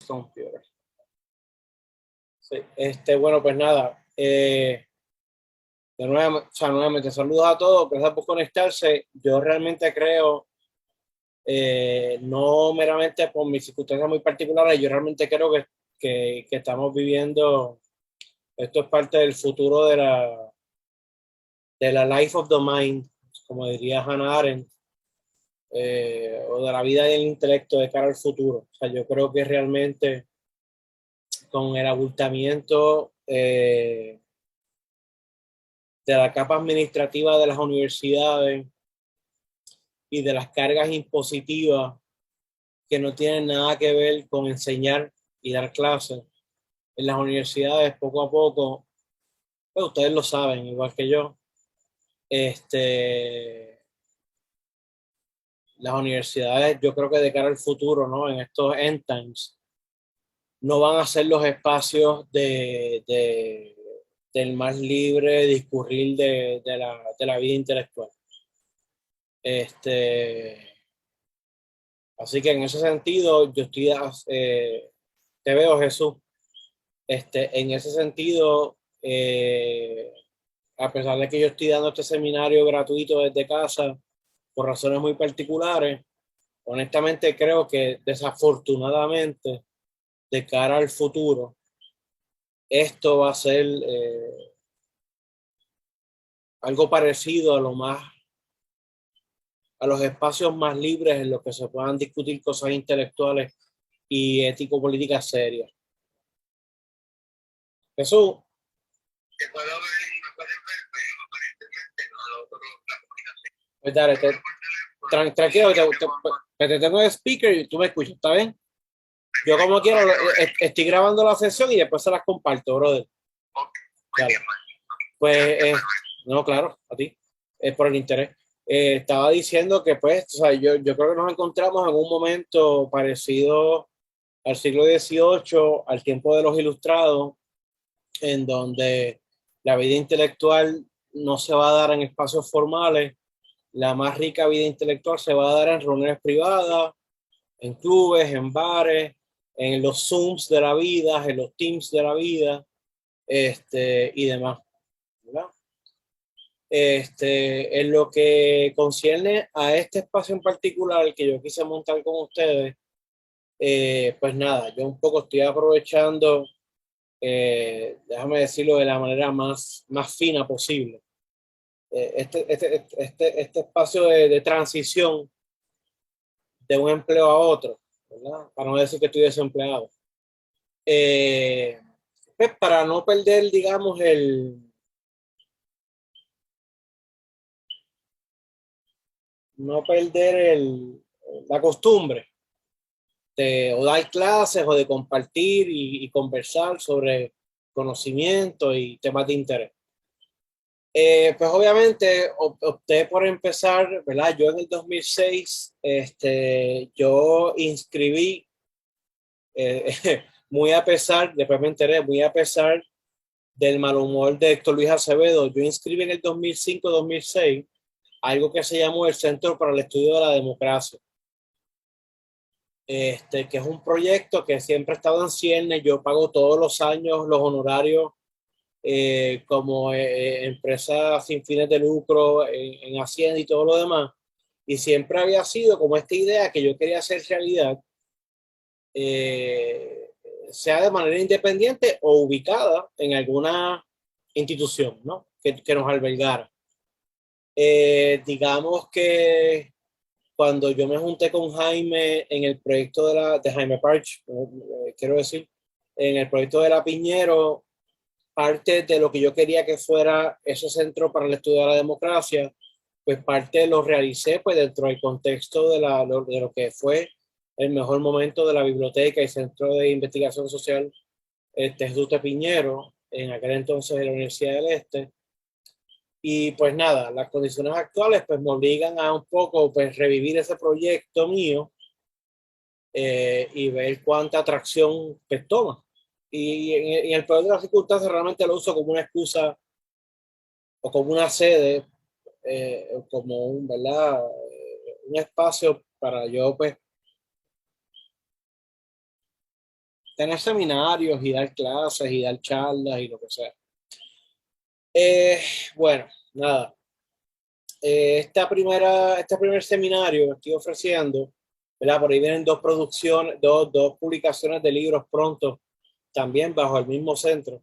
Computer. Sí, bueno, pues nada, nuevamente saludos a todos, gracias por conectarse. Yo realmente creo, no meramente por mis circunstancias muy particulares, yo realmente creo que estamos viviendo, esto es parte del futuro de la life of the mind, como diría Hannah Arendt, o de la vida y el intelecto de cara al futuro. O sea, yo creo que realmente con el abultamiento de la capa administrativa de las universidades y de las cargas impositivas que no tienen nada que ver con enseñar y dar clases en las universidades, poco a poco, pues ustedes lo saben, igual que yo, las universidades, yo creo que de cara al futuro, ¿no? En estos end times, no van a ser los espacios del más libre discurrir de la vida intelectual. Así que en ese sentido, yo estoy, te veo, Jesús. En ese sentido, a pesar de que yo estoy dando este seminario gratuito desde casa, por razones muy particulares, honestamente creo que desafortunadamente, de cara al futuro, esto va a ser algo parecido a los espacios más libres en los que se puedan discutir cosas intelectuales y ético-políticas serias. Jesús. Pues dale, tranquilo, te tengo el speaker y tú me escuchas, ¿está bien? Yo como quiero, estoy grabando la sesión y después se las comparto, brother. Dale. Pues, no, claro, a ti, es por el interés. Estaba diciendo que pues, o sea, yo creo que nos encontramos en un momento parecido al siglo XVIII, al tiempo de los ilustrados, en donde la vida intelectual no se va a dar en espacios formales, la más rica vida intelectual se va a dar en reuniones privadas, en clubes, en bares, en los Zooms de la vida, en los Teams de la vida, y demás, ¿verdad? En lo que concierne a este espacio en particular que yo quise montar con ustedes, pues nada, yo un poco estoy aprovechando, déjame decirlo de la manera más fina posible, este espacio de transición de un empleo a otro, ¿verdad? Para no decir que estoy desempleado. Pues para no perder, digamos, la costumbre de o dar clases o de compartir y conversar sobre conocimiento y temas de interés. Pues obviamente opté por empezar, ¿verdad? Yo en el 2006, yo inscribí, muy a pesar, después me enteré, muy a pesar del mal humor de Héctor Luis Acevedo, yo inscribí en el 2005-2006 algo que se llamó el Centro para el Estudio de la Democracia, que es un proyecto que siempre ha estado en ciernes. Yo pago todos los años los honorarios como empresa sin fines de lucro en Hacienda y todo lo demás. Y siempre había sido como esta idea que yo quería hacer realidad, sea de manera independiente o ubicada en alguna institución, ¿no? Que nos albergara. Digamos que cuando yo me junté con Jaime en el proyecto de Jaime Parch, quiero decir, en el proyecto de la Piñero, parte de lo que yo quería que fuera ese centro para el estudio de la democracia, pues parte lo realicé pues dentro del contexto de lo que fue el mejor momento de la biblioteca y centro de investigación social Jesús de Piñero, en aquel entonces de la Universidad del Este. Y pues nada, las condiciones actuales pues me obligan a un poco pues revivir ese proyecto mío, y ver cuánta atracción pues toma. Y en el peor de las circunstancias realmente lo uso como una excusa o como una sede, como un, ¿verdad? Un espacio para yo pues tener seminarios y dar clases y dar charlas y lo que sea. Bueno, nada. Este primer seminario que estoy ofreciendo, ¿verdad? Por ahí vienen dos producciones, dos publicaciones de libros pronto, también bajo el mismo centro.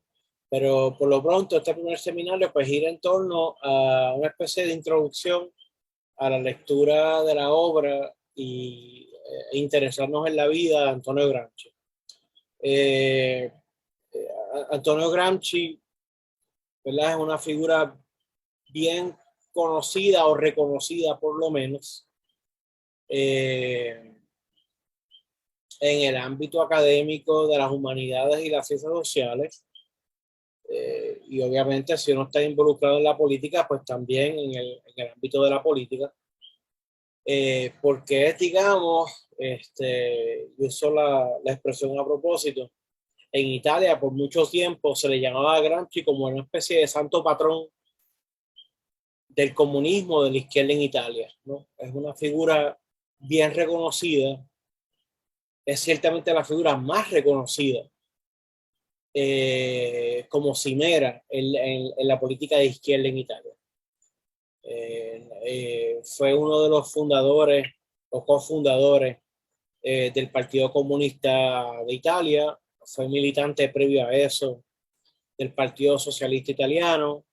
Pero por lo pronto, este primer seminario pues gira en torno a una especie de introducción a la lectura de la obra e interesarnos en la vida de Antonio Gramsci. Eh, Antonio Gramsci, ¿verdad? Es una figura bien conocida o reconocida por lo menos eh, en el ámbito académico de las humanidades y las ciencias sociales. Y obviamente si uno está involucrado en la política, pues también en el ámbito de la política. Porque es, digamos, yo uso la expresión a propósito, en Italia por mucho tiempo se le llamaba a Gramsci como una especie de santo patrón del comunismo de la izquierda en Italia, ¿no? Es una figura bien reconocida, es ciertamente la figura más reconocida como cimera en la política de izquierda en Italia. Fue uno de los fundadores o cofundadores del Partido Comunista de Italia, fue militante previo a eso del Partido Socialista Italiano.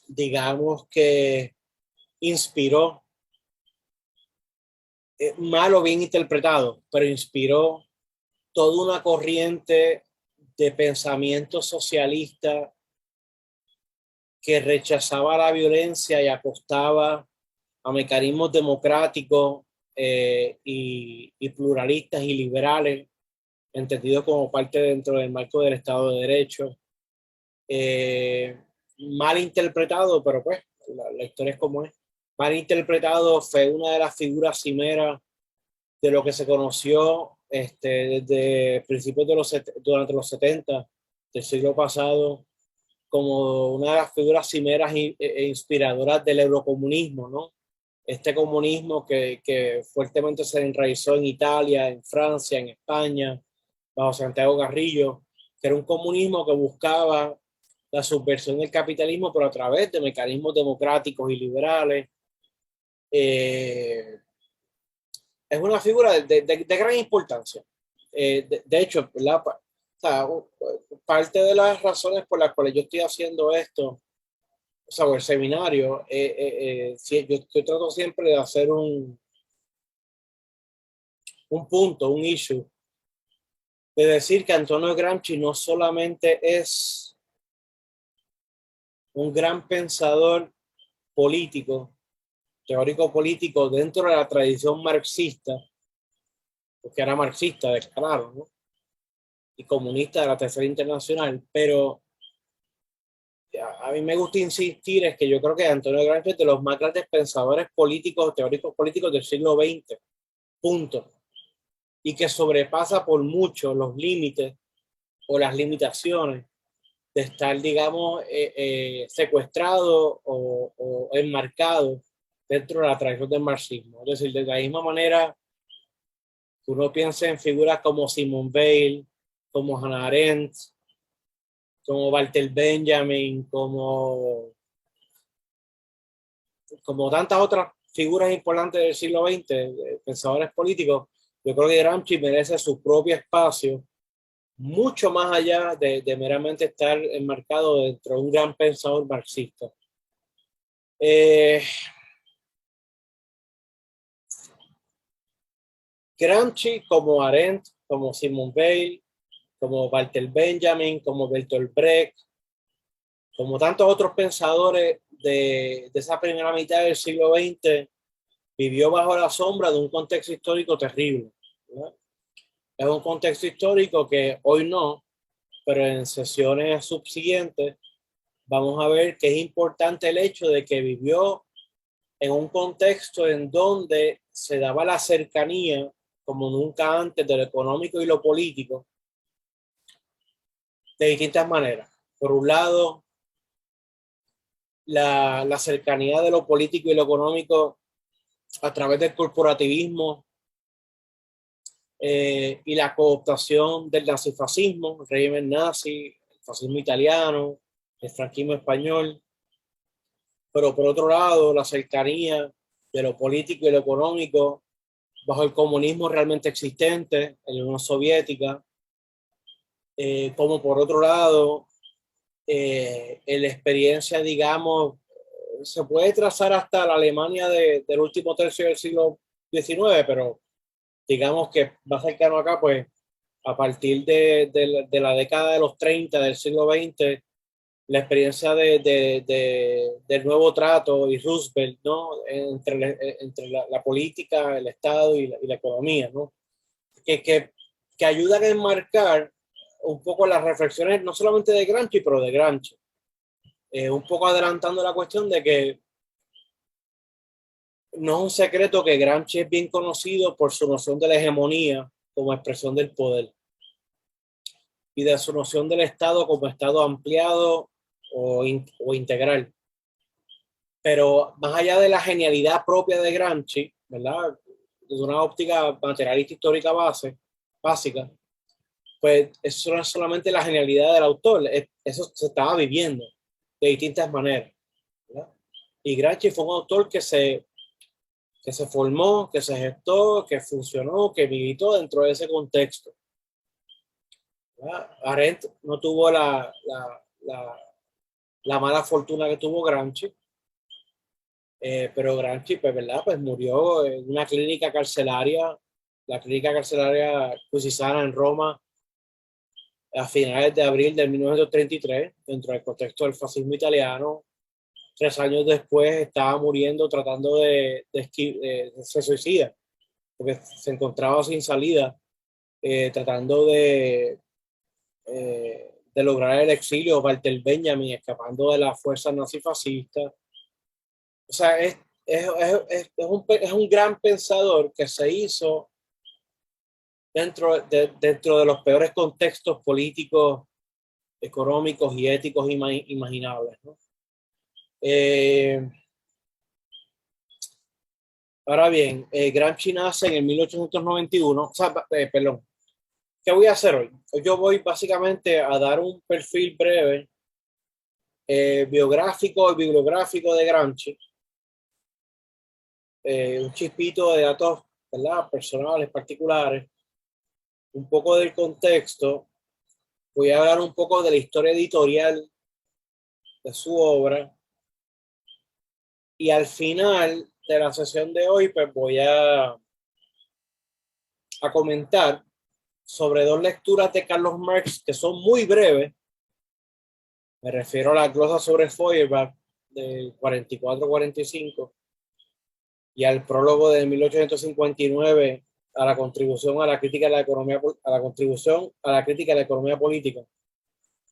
Digamos que inspiró, mal o bien interpretado, pero inspiró toda una corriente de pensamiento socialista que rechazaba la violencia y apostaba a mecanismos democráticos y pluralistas y liberales, entendidos como parte dentro del marco del Estado de Derecho. Mal interpretado, pero pues la historia es como es. Mal interpretado, fue una de las figuras cimeras de lo que se conoció desde principios durante los 70 del siglo pasado como una de las figuras cimeras e inspiradoras del eurocomunismo, ¿no? Este comunismo que fuertemente se enraizó en Italia, en Francia, en España, bajo Santiago Carrillo, que era un comunismo que buscaba la subversión del capitalismo, pero a través de mecanismos democráticos y liberales. Es una figura de gran importancia. De hecho, ¿verdad? O sea, parte de las razones por las cuales yo estoy haciendo esto, o sea, el seminario, sí, yo trato siempre de hacer un punto, un issue, de decir que Antonio Gramsci no solamente es un gran pensador político, teórico político dentro de la tradición marxista, porque era marxista, claro, ¿no? Y comunista de la Tercera Internacional, pero a mí me gusta insistir es que yo creo que Antonio Gramsci es de los más grandes pensadores políticos, teóricos políticos del siglo XX, punto. Y que sobrepasa por mucho los límites o las limitaciones de estar, digamos, secuestrado o enmarcado dentro de la tradición del marxismo. Es decir, de la misma manera que uno piensa en figuras como Simone Weil, como Hannah Arendt, como Walter Benjamin, como tantas otras figuras importantes del siglo XX, pensadores políticos, yo creo que Gramsci merece su propio espacio, mucho más allá de meramente estar enmarcado dentro de un gran pensador marxista. Gramsci, como Arendt, como Simone Weil, como Walter Benjamin, como Bertolt Brecht, como tantos otros pensadores de esa primera mitad del siglo XX, vivió bajo la sombra de un contexto histórico terrible, ¿verdad? Es un contexto histórico que hoy no, pero en sesiones subsiguientes vamos a ver que es importante el hecho de que vivió en un contexto en donde se daba la cercanía como nunca antes de lo económico y lo político de distintas maneras. Por un lado, la cercanía de lo político y lo económico a través del corporativismo y la cooptación del nazifascismo, el régimen nazi, el fascismo italiano, el franquismo español, pero por otro lado la cercanía de lo político y lo económico bajo el comunismo realmente existente en la Unión Soviética, como por otro lado la experiencia, digamos, se puede trazar hasta la Alemania del último tercio del siglo XIX, pero digamos que más cercano acá, pues a partir de la década de los 30 del siglo XX, la experiencia del nuevo trato y Roosevelt, ¿no? Entre la política, el Estado y la economía, ¿no? Que, que, que ayudan a enmarcar un poco las reflexiones, no solamente de Gramsci, pero de Gramsci. Un poco adelantando la cuestión de que no es un secreto que Gramsci es bien conocido por su noción de la hegemonía como expresión del poder y de su noción del Estado como Estado ampliado o integral. Pero más allá de la genialidad propia de Gramsci, ¿verdad? Desde una óptica materialista histórica básica, pues eso no es solamente la genialidad del autor, eso se estaba viviendo de distintas maneras, ¿verdad? Y Gramsci fue un autor que se formó, que se gestó, que funcionó, que militó dentro de ese contexto, ¿verdad? Arendt no tuvo la mala fortuna que tuvo Gramsci, pero Gramsci, pues, ¿verdad? Pues murió en una clínica carcelaria, la clínica carcelaria Cusisana en Roma, a finales de abril de 1933, dentro del contexto del fascismo italiano. 3 años después estaba muriendo tratando se suicida, porque se encontraba sin salida, tratando de lograr el exilio. Walter Benjamin escapando de las fuerzas nazifascistas. O sea, es un gran pensador que se hizo dentro de los peores contextos políticos, económicos y éticos imaginables, ¿no? Ahora bien, Gramsci nace en el 1891, o sea, perdón, ¿qué voy a hacer hoy? Hoy yo voy básicamente a dar un perfil breve, biográfico y bibliográfico de Gramsci, un chispito de datos, ¿verdad? Personales, particulares, un poco del contexto. Voy a hablar un poco de la historia editorial de su obra y al final de la sesión de hoy pues voy a comentar sobre 2 lecturas de Carlos Marx que son muy breves. Me refiero a la glosa sobre Feuerbach del 44-45 y al prólogo de 1859 a la contribución a la crítica de la economía, a la contribución a la crítica de la economía política,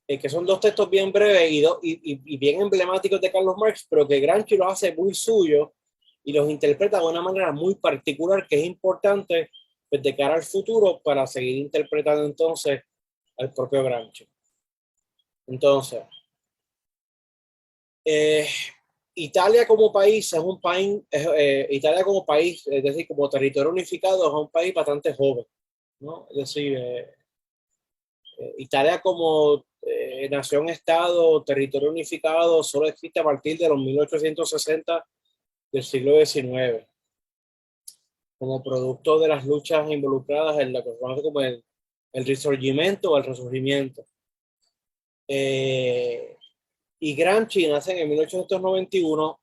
que son 2 textos bien breves y bien emblemáticos de Carlos Marx, pero que Gramsci los hace muy suyos y los interpreta de una manera muy particular que es importante, pues, de cara al futuro para seguir interpretando entonces al propio Gramsci. Entonces, Italia como país es un país, Italia como país, es decir, como territorio unificado, es un país bastante joven, ¿no? Es decir, Italia como nación-estado, territorio unificado, solo existe a partir de los 1860 del siglo XIX, como producto de las luchas involucradas en lo que se conoce como el Risorgimento o el Resurgimiento. Y Gramsci nace en 1891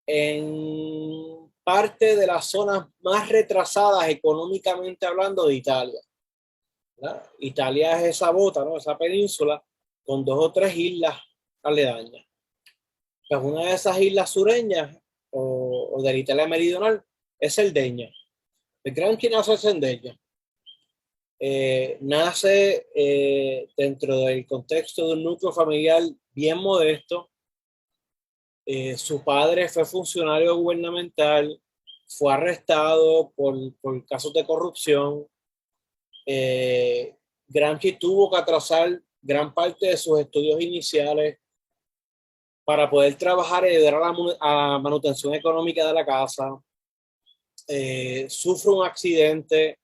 en parte de las zonas más retrasadas económicamente hablando de Italia, ¿verdad? Italia es esa bota, ¿no? Esa península con 2 o 3 islas aledañas. Pues una de esas islas sureñas o de la Italia meridional es Cerdeña. El Gramsci nace en Cerdeña. Nace dentro del contexto de un núcleo familiar bien modesto. Su padre fue funcionario gubernamental, fue arrestado por casos de corrupción. Gramsci tuvo que atrasar gran parte de sus estudios iniciales para poder trabajar y ayudar a la manutención económica de la casa. Sufre un accidente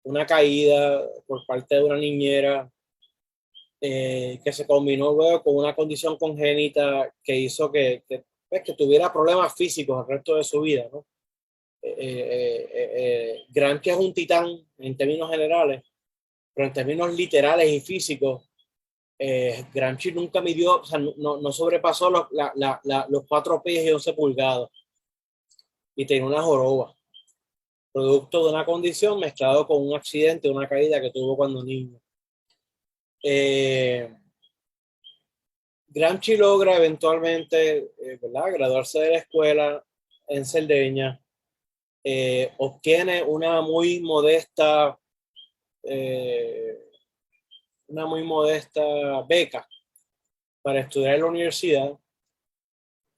una caída por parte de una niñera que se combinó luego con una condición congénita que hizo pues, que tuviera problemas físicos el resto de su vida, ¿no? Gramsci es un titán en términos generales, pero en términos literales y físicos, Gramsci nunca midió, o sea, no sobrepasó los 4 pies y 11 pulgadas y tenía una joroba, producto de una condición mezclado con un accidente, una caída que tuvo cuando niño. Gramsci logra eventualmente, ¿verdad?, graduarse de la escuela en Cerdeña, obtiene eh, una muy modesta beca para estudiar en la universidad,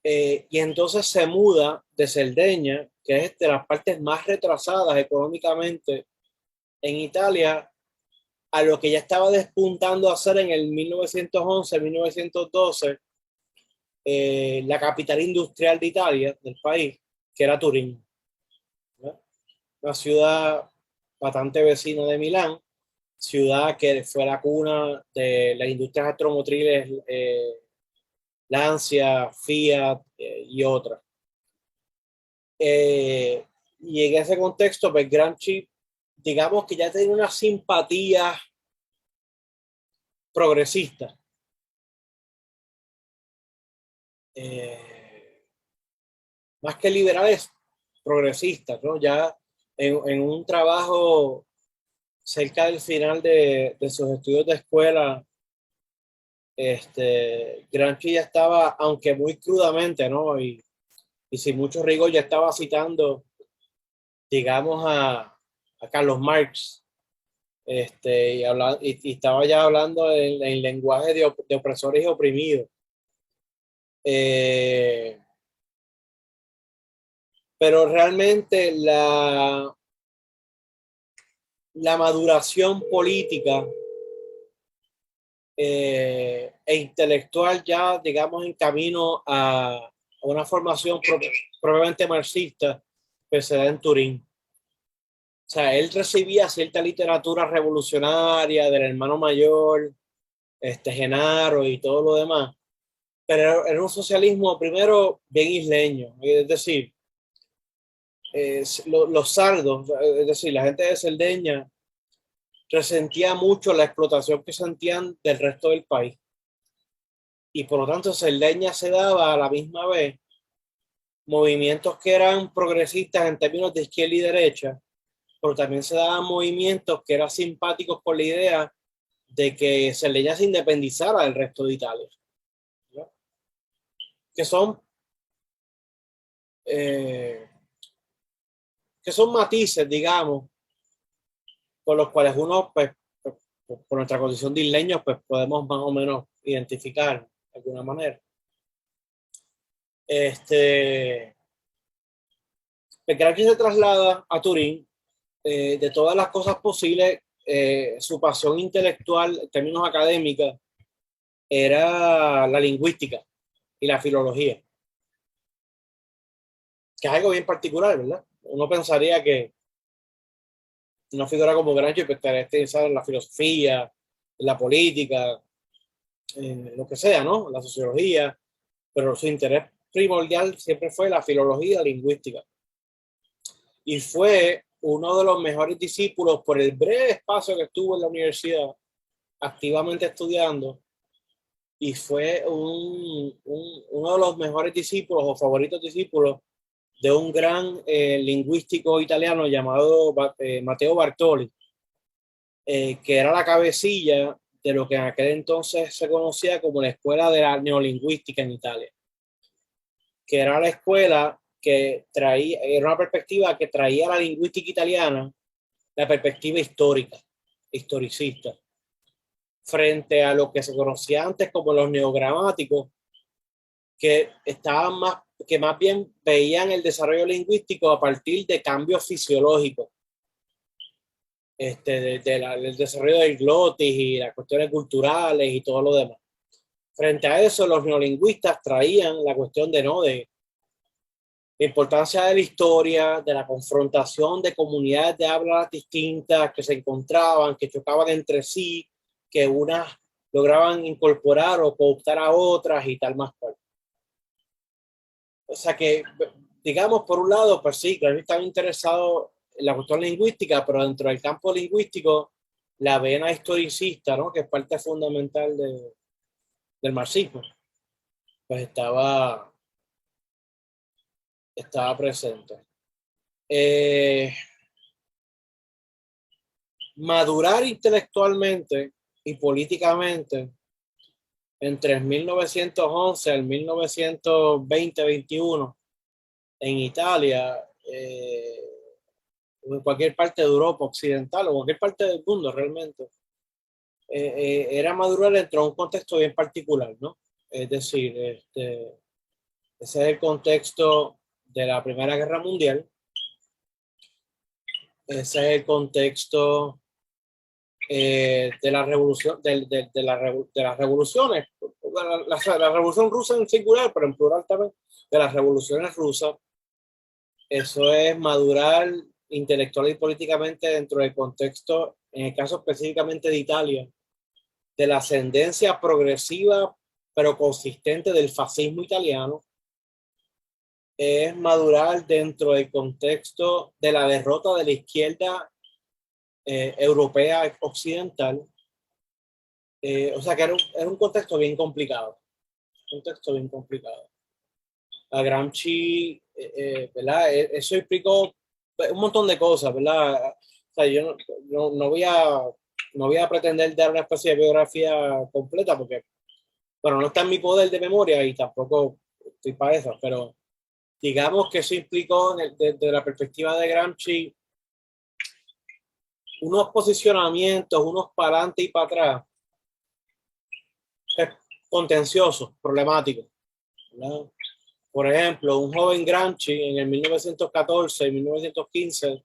y entonces se muda de Cerdeña, que es de las partes más retrasadas económicamente en Italia, a lo que ya estaba despuntando a hacer en el 1911-1912 la capital industrial de Italia, del país, que era Turín, ¿no? Una ciudad bastante vecina de Milán, ciudad que fue la cuna de las industrias automotriles, Lancia, Fiat y otras. Y en ese contexto, pues Gramsci, digamos que ya tenía una simpatía progresista. Más que liberales, progresistas, ¿no? Ya en un trabajo cerca del final de sus estudios de escuela, Gramsci ya estaba, aunque muy crudamente, ¿no? Y sin mucho rigor, ya estaba citando, digamos, a Carlos Marx, y estaba ya hablando en lenguaje de opresores y oprimidos. Pero realmente la maduración política e intelectual ya, digamos, en camino a una formación probablemente marxista, pues se da en Turín. O sea, él recibía cierta literatura revolucionaria del hermano mayor, Genaro y todo lo demás, pero era un socialismo primero bien isleño, es decir, los sardos, es decir, la gente de Cerdeña resentía mucho la explotación que sentían del resto del país. Y por lo tanto, Cerdeña se daba a la misma vez movimientos que eran progresistas en términos de izquierda y derecha, pero también se daban movimientos que eran simpáticos con la idea de que Cerdeña se independizara del resto de Italia, ¿no? Que son eh, que son matices, digamos, con los cuales uno, pues, por nuestra condición de isleños, pues podemos más o menos identificar de alguna manera. Petrarca se traslada a Turín. De todas las cosas posibles, su pasión intelectual en términos académicos era la lingüística y la filología, que es algo bien particular, ¿verdad? Uno pensaría que una figura como Gramsci pues, estaría interesada en la filosofía, en la política, lo que sea, ¿no? La sociología, pero su interés primordial siempre fue la filología lingüística. Y fue uno de los mejores discípulos por el breve espacio que estuvo en la universidad activamente estudiando, y fue uno de los mejores discípulos o favoritos discípulos de un gran lingüístico italiano llamado Matteo Bartoli, que era la cabecilla de lo que en aquel entonces se conocía como la Escuela de la Neolingüística en Italia, que era la escuela que traía, era una perspectiva que traía a la lingüística italiana la perspectiva histórica, historicista, frente a lo que se conocía antes como los neogramáticos, que estaban que más bien veían el desarrollo lingüístico a partir de cambios fisiológicos, del desarrollo del glotis y las cuestiones culturales y todo lo demás. Frente a eso, los neolingüistas traían la cuestión de la importancia de la historia, de la confrontación de comunidades de hablas distintas que se encontraban, que chocaban entre sí, que unas lograban incorporar o cooptar a otras y tal más cual. O sea que, digamos, por un lado, pues sí, Gramsci estaba interesado en la cuestión lingüística, pero dentro del campo lingüístico, la vena historicista, ¿no? Que es parte fundamental del marxismo, pues estaba presente. Madurar intelectualmente y políticamente entre 1911 al 1920-21 en Italia, en cualquier parte de Europa occidental o cualquier parte del mundo realmente, era madurar dentro de un contexto bien particular, ¿no? Es decir, ese es el contexto de la Primera Guerra Mundial, ese es el contexto de la revolución, de las revoluciones, la revolución rusa en singular, pero en plural también, de las revoluciones rusas. Eso es madurar intelectual y políticamente dentro del contexto, en el caso específicamente de Italia, de la ascendencia progresiva pero consistente del fascismo italiano. Es madurar dentro del contexto de la derrota de la izquierda europea occidental. O sea que era un contexto bien complicado. Un contexto bien complicado. A Gramsci, ¿verdad? Eso implicó un montón de cosas, ¿verdad? O sea, yo no voy a pretender dar una especie de biografía completa porque, bueno, no está en mi poder de memoria y tampoco estoy para eso, pero digamos que eso implicó desde la perspectiva de Gramsci unos posicionamientos, unos para adelante y para atrás, contenciosos, problemáticos, ¿verdad? Por ejemplo, un joven Gramsci en el 1914 y 1915,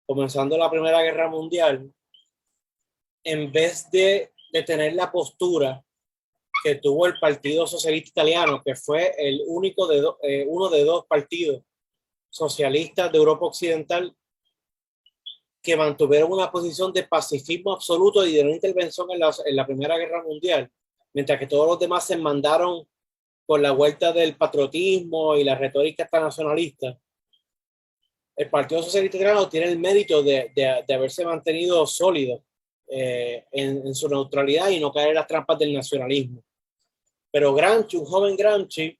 comenzando la Primera Guerra Mundial, en vez de tener la postura que tuvo el Partido Socialista Italiano, que fue el único uno de dos partidos socialistas de Europa Occidental que mantuvieron una posición de pacifismo absoluto y de no intervención en la Primera Guerra Mundial, mientras que todos los demás se mandaron con la vuelta del patriotismo y la retórica esta nacionalista. El Partido Socialista Italiano tiene el mérito de haberse mantenido sólido en su neutralidad y no caer en las trampas del nacionalismo. Pero Gramsci, un joven Gramsci,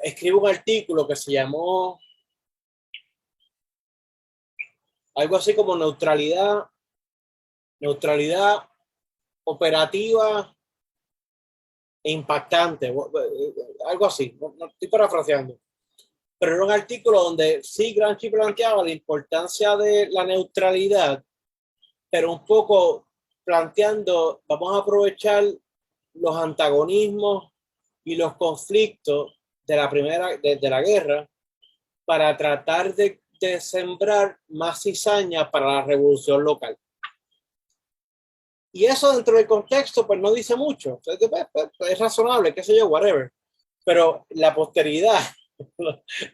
escribe un artículo que se llamó algo así como neutralidad operativa e impactante, algo así, no estoy parafraseando. Pero era un artículo donde sí Gramsci planteaba la importancia de la neutralidad, pero un poco planteando, vamos a aprovechar los antagonismos y los conflictos de la guerra para tratar de sembrar más cizaña para la revolución local. Y eso dentro del contexto pues no dice mucho, es razonable, qué sé yo, whatever, pero la posteridad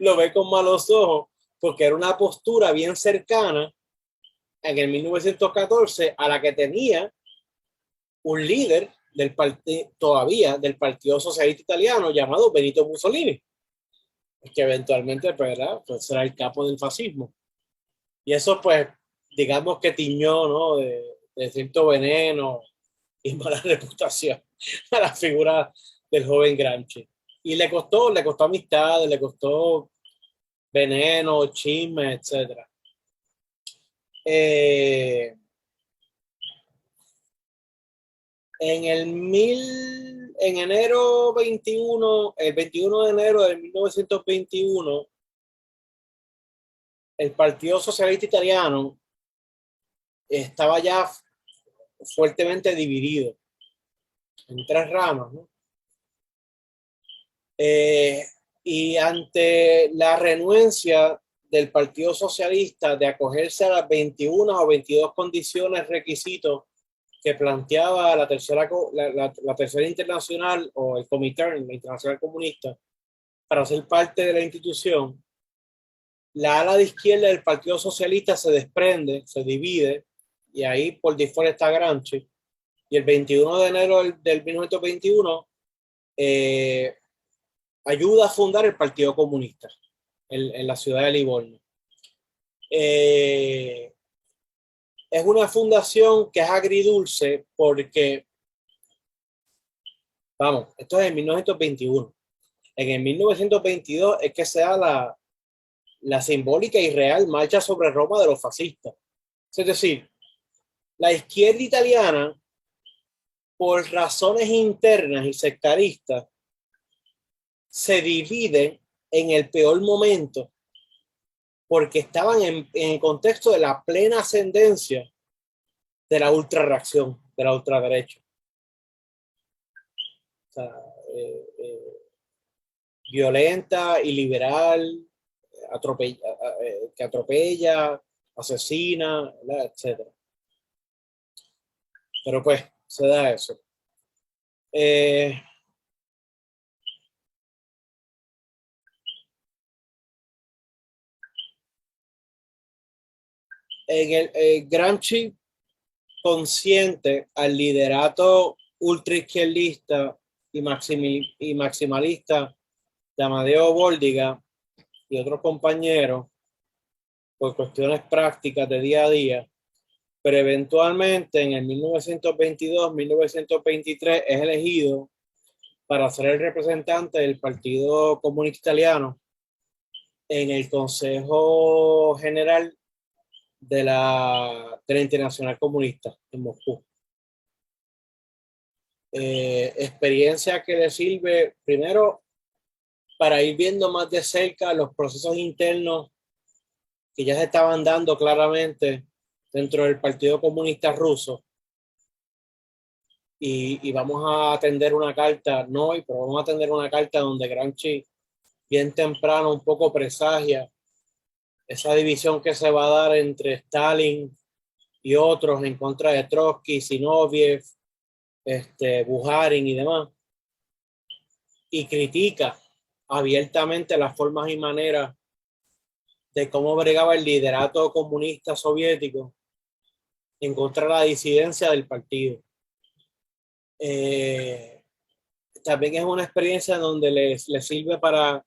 lo ve con malos ojos porque era una postura bien cercana en el 1914 a la que tenía un líder del partido, todavía del Partido Socialista Italiano llamado Benito Mussolini, que eventualmente pues será el capo del fascismo. Y eso pues digamos que tiñó, ¿no? de cierto veneno y mala reputación a la figura del joven Gramsci. Y le costó amistades, le costó veneno, chisme, etc. En enero 21, el 21 de enero de 1921, el Partido Socialista Italiano estaba ya fuertemente dividido en tres ramas, ¿no? Y ante la renuencia del Partido Socialista de acogerse a las 21 o 22 condiciones, requisitos que planteaba la tercera internacional o el Comité, la Internacional Comunista, para ser parte de la institución, la ala de izquierda del Partido Socialista se desprende, se divide, y ahí por default está Gramsci. Y el 21 de enero del 1921 ayuda a fundar el Partido Comunista en la ciudad de Livorno. Es una fundación que es agridulce porque, vamos, esto es en 1921. En el 1922 es que se da la simbólica y real marcha sobre Roma de los fascistas. Es decir, la izquierda italiana, por razones internas y sectaristas, se divide en el peor momento porque estaban en el contexto de la plena ascendencia de la ultrarreacción, de la ultraderecha. O sea, violenta y liberal, que atropella, asesina, etc. Pero pues, se da eso. En el Gramsci, consciente al liderato ultraizquierdista y maximalista de Amadeo Bórdiga y otros compañeros, por cuestiones prácticas de día a día, pero eventualmente en el 1922-1923 es elegido para ser el representante del Partido Comunista Italiano en el Consejo General de la Internacional Comunista en Moscú. Experiencia que le sirve primero para ir viendo más de cerca los procesos internos que ya se estaban dando claramente dentro del Partido Comunista Ruso. Y vamos a atender una carta, no hoy, pero vamos a atender una carta donde Gramsci bien temprano un poco presagia esa división que se va a dar entre Stalin y otros en contra de Trotsky, Zinoviev, Bukharin y demás, y critica abiertamente las formas y maneras de cómo bregaba el liderato comunista soviético en contra de la disidencia del partido. También es una experiencia donde le sirve para,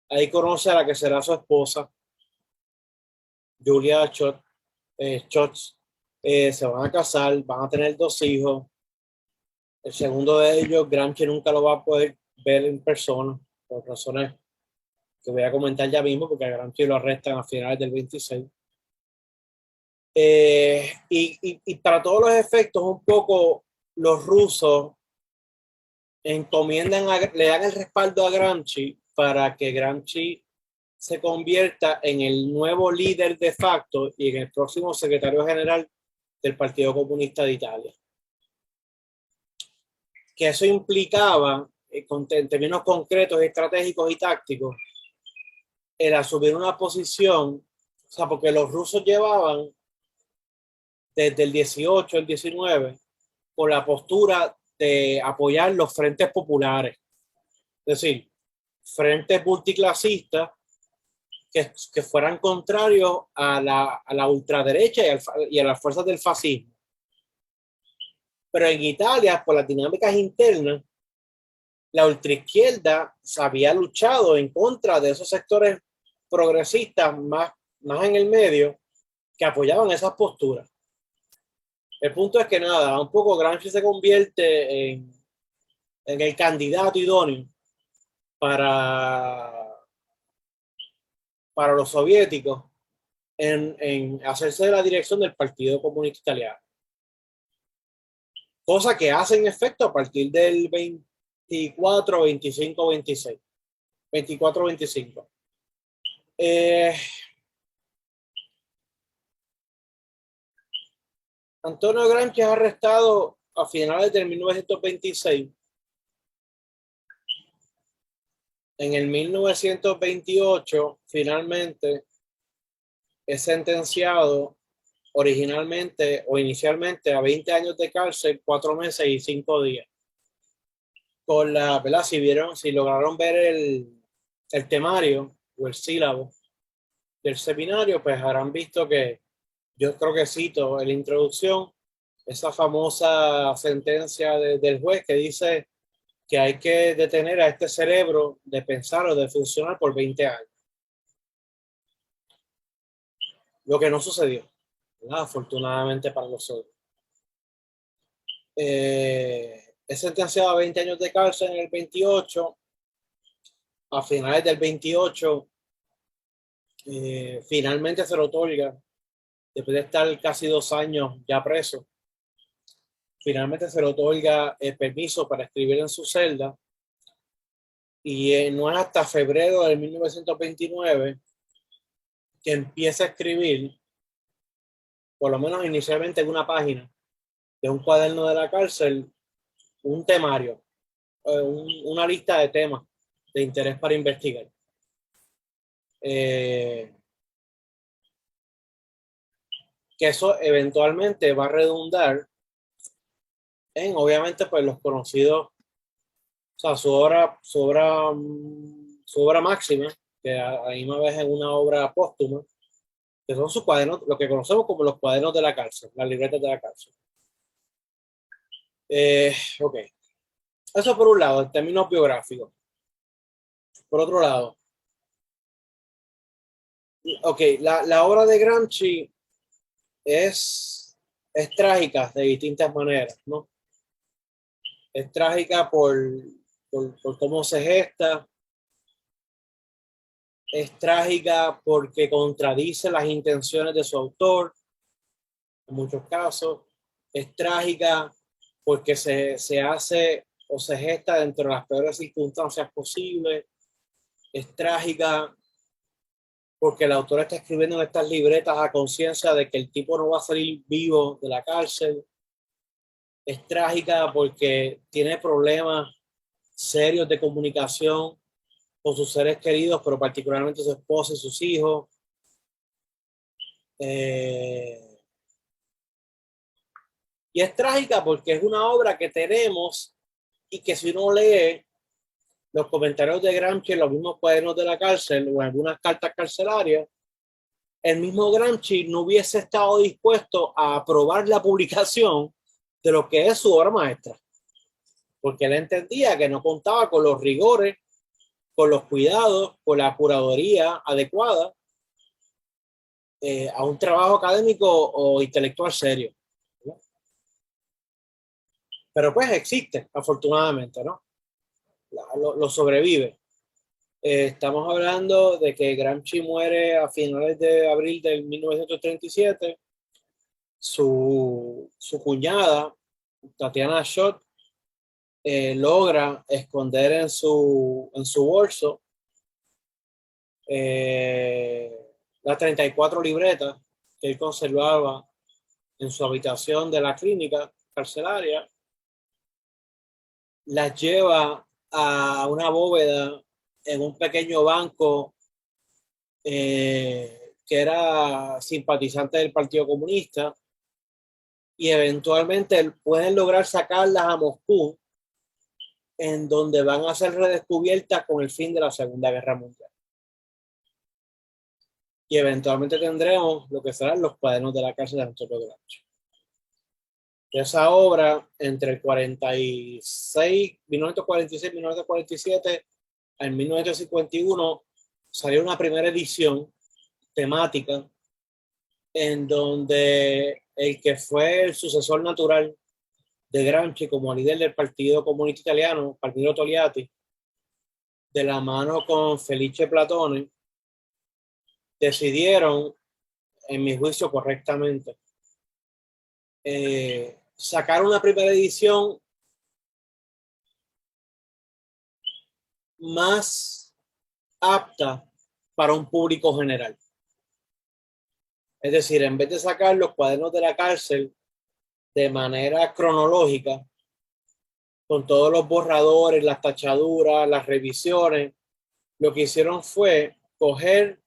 ahí conoce a la que será su esposa, Julia Schatz. Se van a casar, van a tener 2 hijos. El segundo de ellos, Gramsci nunca lo va a poder ver en persona, por razones que voy a comentar ya mismo, porque a Gramsci lo arrestan a finales del 26. Y para todos los efectos, un poco los rusos encomiendan, le dan el respaldo a Gramsci para que Gramsci se convierta en el nuevo líder de facto y en el próximo secretario general del Partido Comunista de Italia. Que eso implicaba, en términos concretos, estratégicos y tácticos, el asumir una posición, o sea, porque los rusos llevaban desde el 18, el 19, por la postura de apoyar los frentes populares, es decir, frentes multiclasistas que fueran contrarios a la ultraderecha y a las fuerzas del fascismo. Pero en Italia, por las dinámicas internas, la ultraizquierda se había luchado en contra de esos sectores progresistas más en el medio que apoyaban esas posturas. El punto es que nada, un poco Gramsci se convierte en el candidato idóneo para los soviéticos en hacerse de la dirección del Partido Comunista Italiano. Cosa que hace en efecto a partir del 24, 25, 26. 24, 25. Antonio Gramsci es arrestado a finales de 1926. En el 1928, finalmente, es sentenciado originalmente o inicialmente a 20 años de cárcel, 4 meses y 5 días. Con la, ¿verdad? Si lograron ver el temario o el sílabo del seminario, pues habrán visto que yo creo que cito en la introducción esa famosa sentencia del juez que dice que hay que detener a este cerebro de pensar o de funcionar por 20 años. Lo que no sucedió, ¿verdad? Afortunadamente para nosotros. Es sentenciado a 20 años de cárcel en el 28. A finales del 28, finalmente se lo otorga, después de estar casi 2 años ya preso. Finalmente se le otorga permiso para escribir en su celda y no es hasta febrero de 1929 que empieza a escribir, por lo menos inicialmente en una página de un cuaderno de la cárcel, un temario, una lista de temas de interés para investigar. Que eso eventualmente va a redundar en, obviamente, pues los conocidos, o sea, su obra máxima, que ahí me ves en una obra póstuma, que son sus cuadernos, lo que conocemos como los cuadernos de la cárcel, las libretas de la cárcel. Ok, eso por un lado, en términos biográficos. Por otro lado, ok, la obra de Gramsci es trágica de distintas maneras, ¿no? Es trágica por cómo se gesta, es trágica porque contradice las intenciones de su autor, en muchos casos, es trágica porque se hace o se gesta dentro de las peores circunstancias posibles, es trágica porque el autor está escribiendo en estas libretas a conciencia de que el tipo no va a salir vivo de la cárcel, es trágica porque tiene problemas serios de comunicación con sus seres queridos, pero particularmente su esposa y sus hijos. Y es trágica porque es una obra que tenemos y que si uno lee los comentarios de Gramsci en los mismos cuadernos de la cárcel o en algunas cartas carcelarias, el mismo Gramsci no hubiese estado dispuesto a aprobar la publicación de lo que es su obra maestra, porque él entendía que no contaba con los rigores, con los cuidados, con la curaduría adecuada a un trabajo académico o intelectual serio, ¿no? Pero pues existe, afortunadamente, ¿no? Lo sobrevive. Estamos hablando de que Gramsci muere a finales de abril del 1937. Su cuñada, Tatiana Schott, logra esconder en su bolso las 34 libretas que él conservaba en su habitación de la clínica carcelaria, las lleva a una bóveda en un pequeño banco que era simpatizante del Partido Comunista, y eventualmente pueden lograr sacarlas a Moscú, en donde van a ser redescubiertas con el fin de la Segunda Guerra Mundial. Y eventualmente tendremos lo que serán los cuadernos de la cárcel de Antonio Gramsci. Esa obra, entre el 1946, 1947, en 1951, salió una primera edición temática en donde el que fue el sucesor natural de Gramsci como líder del Partido Comunista Italiano, Palmiro Togliatti, de la mano con Felice Platone, decidieron, en mi juicio correctamente, sacar una primera edición más apta para un público general. Es decir, en vez de sacar los cuadernos de la cárcel de manera cronológica, con todos los borradores, las tachaduras, las revisiones, lo que hicieron fue coger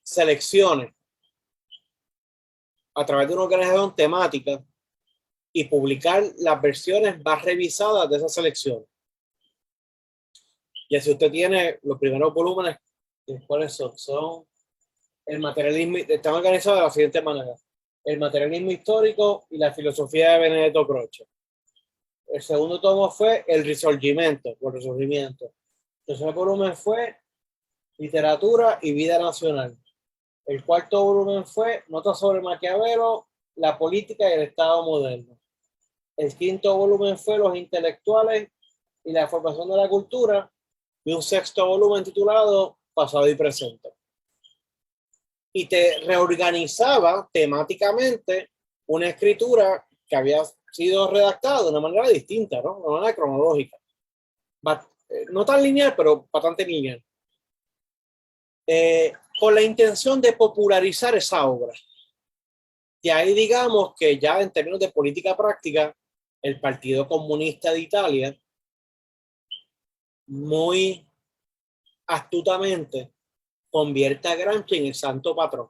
selecciones a través de una organización temática y publicar las versiones más revisadas de esa selección. Y así usted tiene los primeros volúmenes, ¿cuáles son? Son el materialismo, están organizados de la siguiente manera: el materialismo histórico y la filosofía de Benedetto Croce. El segundo tomo fue el Risorgimento, o el Resurgimiento. El tercer volumen fue literatura y vida nacional. El cuarto volumen fue Notas sobre Maquiavelo, la política y el Estado moderno. El quinto volumen fue Los intelectuales y la formación de la cultura, y un sexto volumen titulado Pasado y presente. Y te reorganizaba temáticamente una escritura que había sido redactada de una manera distinta, ¿no? De una manera cronológica. No tan lineal, pero bastante lineal. Con la intención de popularizar esa obra. Y ahí digamos que ya en términos de política práctica, el Partido Comunista de Italia muy astutamente convierte a Gramsci en el santo patrón.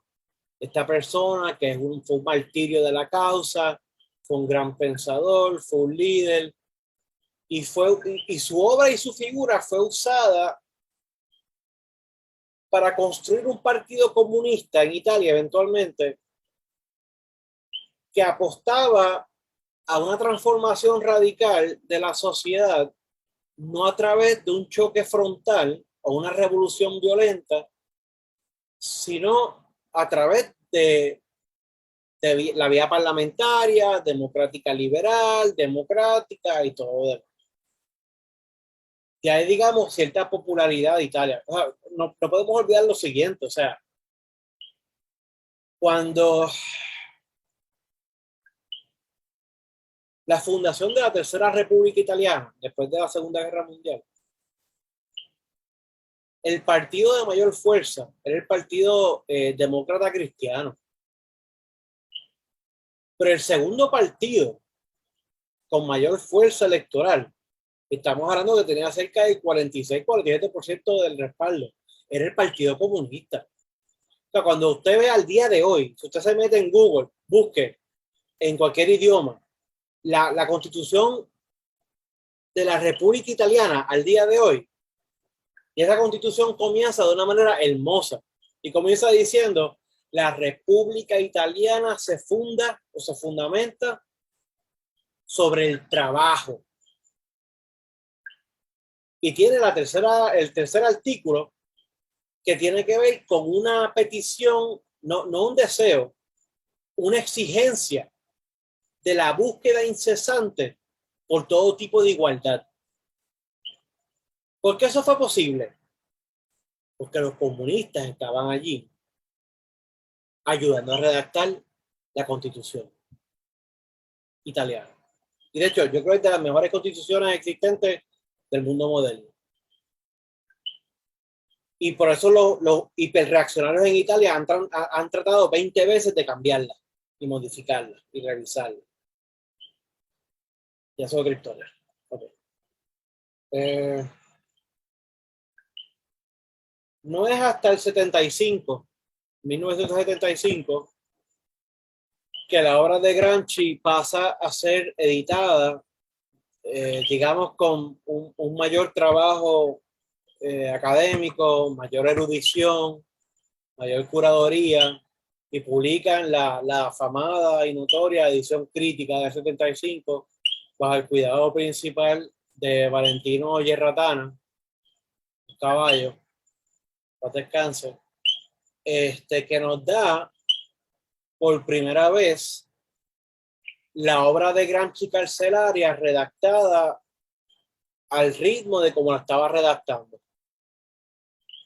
Esta persona que fue un martirio de la causa, fue un gran pensador, fue un líder, y su obra y su figura fue usada para construir un partido comunista en Italia eventualmente, que apostaba a una transformación radical de la sociedad, no a través de un choque frontal o una revolución violenta, sino a través de la vía parlamentaria, democrática liberal, democrática y todo lo demás. Y ahí, digamos, cierta popularidad de Italia. O sea, no podemos olvidar lo siguiente, o sea, cuando la fundación de la Tercera República Italiana, después de la Segunda Guerra Mundial, el partido de mayor fuerza era el Partido Demócrata Cristiano. Pero el segundo partido con mayor fuerza electoral, estamos hablando que tenía cerca del 46-47% del respaldo, era el Partido Comunista. O sea, cuando usted ve al día de hoy, si usted se mete en Google, busque en cualquier idioma la Constitución de la República Italiana al día de hoy, y esa Constitución comienza de una manera hermosa y comienza diciendo: la República Italiana se funda o se fundamenta sobre el trabajo. Y tiene el tercer artículo, que tiene que ver con una petición, no un deseo, una exigencia de la búsqueda incesante por todo tipo de igualdad. ¿Por qué eso fue posible? Porque los comunistas estaban allí ayudando a redactar la Constitución italiana. Y de hecho, yo creo que es de las mejores constituciones existentes del mundo moderno. Y por eso los hiperreaccionarios en Italia han tratado 20 veces de cambiarla y modificarla y revisarla. Ya es otra historia. Okay. No es hasta el 1975, que la obra de Gramsci pasa a ser editada, digamos, con un mayor trabajo académico, mayor erudición, mayor curaduría, y publican la afamada y notoria edición crítica del 75 bajo el cuidado principal de Valentino Yerratana, caballo, para descanso, que nos da por primera vez la obra de Gramsci carcelaria redactada al ritmo de como la estaba redactando,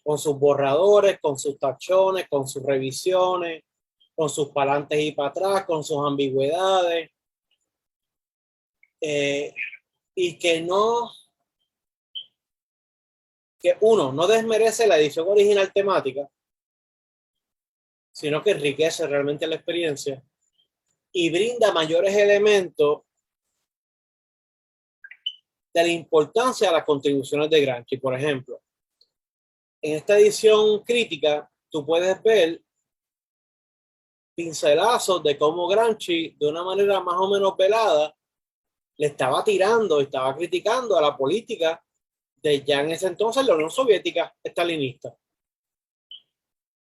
con sus borradores, con sus tachones, con sus revisiones, con sus palantes y para atrás, con sus ambigüedades, y que uno no desmerece la edición original temática, sino que enriquece realmente la experiencia y brinda mayores elementos de la importancia de las contribuciones de Gramsci. Por ejemplo, en esta edición crítica, tú puedes ver pincelazos de cómo Gramsci, de una manera más o menos velada, le estaba tirando, estaba criticando a la política de ya en ese entonces la Unión Soviética estalinista.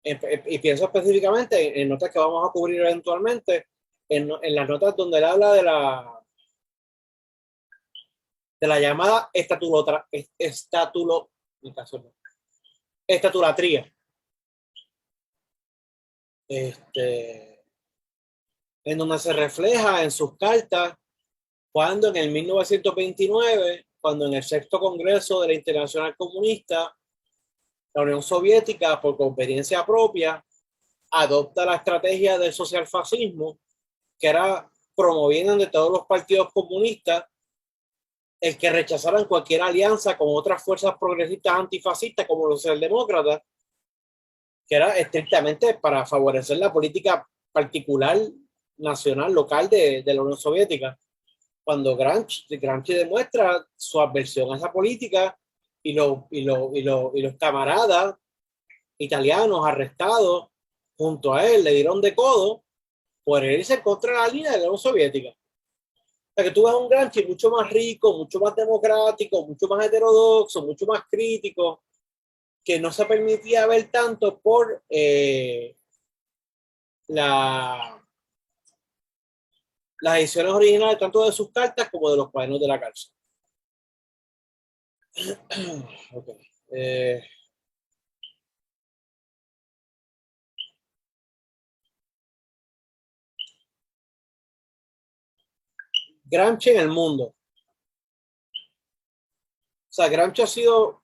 Y pienso específicamente en notas que vamos a cubrir eventualmente, en las notas donde él habla de la llamada estatulatría. En donde se refleja en sus cartas cuando en el 1929, cuando en el sexto congreso de la Internacional Comunista, la Unión Soviética, por conveniencia propia, adopta la estrategia del socialfascismo, que era promoviendo de todos los partidos comunistas el que rechazaran cualquier alianza con otras fuerzas progresistas antifascistas como los socialdemócratas, que era estrictamente para favorecer la política particular, nacional, local de la Unión Soviética. Cuando Gramsci demuestra su adversión a esa política y los camaradas italianos arrestados junto a él le dieron de codo por irse en contra de la línea de la Unión Soviética. O sea que tú ves un Gramsci mucho más rico, mucho más democrático, mucho más heterodoxo, mucho más crítico, que no se permitía ver tanto por las ediciones originales tanto de sus cartas como de los cuadernos de la cárcel. Okay. Gramsci en el mundo. O sea, Gramsci ha sido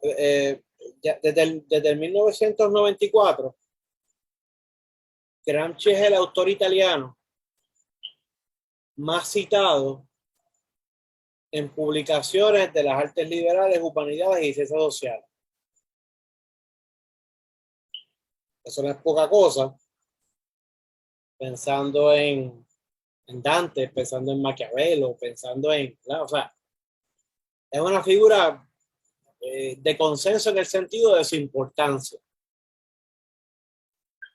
desde el 1994. Gramsci es el autor italiano más citado en publicaciones de las artes liberales, humanidades y ciencias sociales. Eso no es poca cosa. Pensando en Dante, pensando en Maquiavelo, pensando en, o sea, es una figura de consenso en el sentido de su importancia.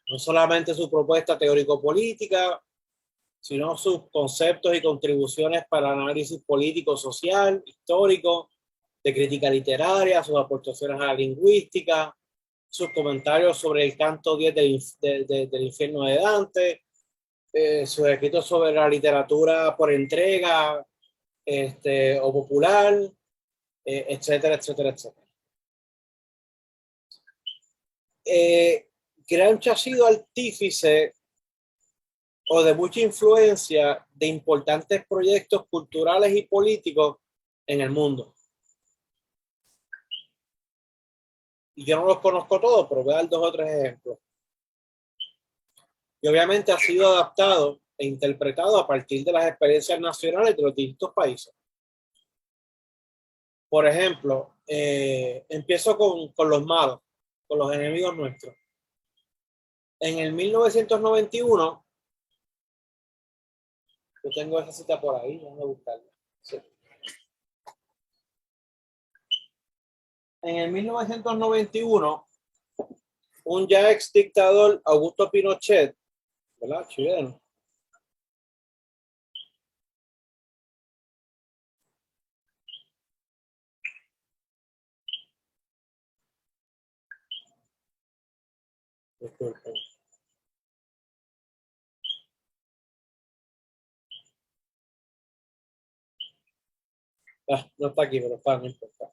No solamente su propuesta teórico-política, sino sus conceptos y contribuciones para el análisis político, social, histórico, de crítica literaria, sus aportaciones a la lingüística, sus comentarios sobre el canto 10 del infierno de Dante, sus escritos sobre la literatura por entrega o popular, etcétera, etcétera, etcétera. Gramsci ha sido artífice o de mucha influencia de importantes proyectos culturales y políticos en el mundo. Y yo no los conozco todos, pero voy a dar 2 o 3 ejemplos. Y obviamente ha sido adaptado e interpretado a partir de las experiencias nacionales de los distintos países. Por ejemplo, empiezo con los malos, con los enemigos nuestros. En el 1991, yo tengo esa cita por ahí, vamos a buscarla. Sí. En el 1991, un ya ex dictador, Augusto Pinochet, ¿verdad? Chileno. Disculpen. No está aquí, pero está, no importa.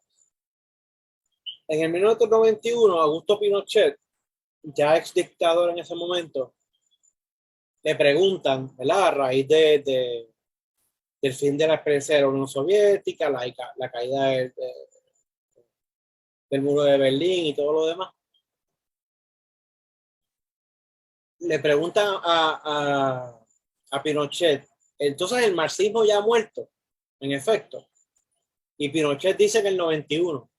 En el 1991, Augusto Pinochet, ya ex dictador en ese momento, le preguntan, ¿verdad? A raíz del fin de la experiencia de la Unión Soviética, la caída del muro de Berlín y todo lo demás. Le preguntan a Pinochet, entonces el marxismo ya ha muerto, en efecto. Y Pinochet dice que en el 91.